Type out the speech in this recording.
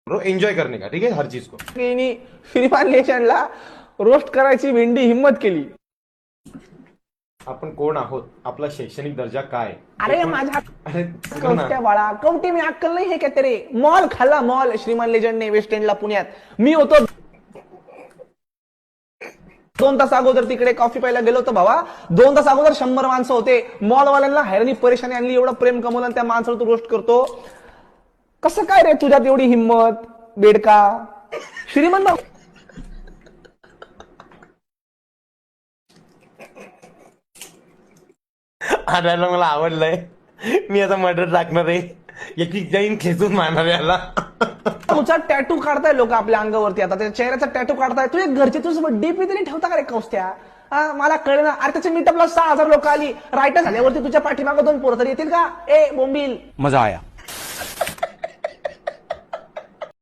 Enjoy करने का, ठीक है, हर चीज को. श्रीमान लेजंडला रोस्ट करायची भेंडी हिम्मत केली. आपण कोण आहोत, आपला शैक्षणिक दर्जा काय. अरे माझ्या अरे कवट्या बाळा, कवटी मी अक्कल नाही हे काय तेरे. मॉल खाल्ला मॉल श्रीमान लेजंडने वेस्ट एंडला पुण्यात. मी होतो 2 तास अगोदर तिकडे कॉफी प्यायला गेलो होतो भावा. 2 तास अगोदर 100 माणसं होते. मॉलवाल्यांना हैराणी परेशानी आणली. एवढं प्रेम कमवलं आणि त्या माणसाला तू रोस्ट करतो. कसं काय रे तुझ्यात एवढी हिंमत बेडका श्रीमंत. आणायला मला आवडलंय. मी आता मर्डर टाकणार आहे, एक जाईन खेचून मारणार याला. तुझा टॅटू काढताय लोक आपल्या अंगावरती. आता त्या चेहऱ्याचा टॅटू काढताय. तुझे घरचे तुझं डीपी तरी ठेवता का रे कौस्त्या. मला कळलं ना. अरे त्याच्या मीटअपला 6000 लोक आली. रायटर झाल्यावरती तुझ्या पाठीमागं 2 पोरं तरी येतील का. ए बोंबील. मजा आया.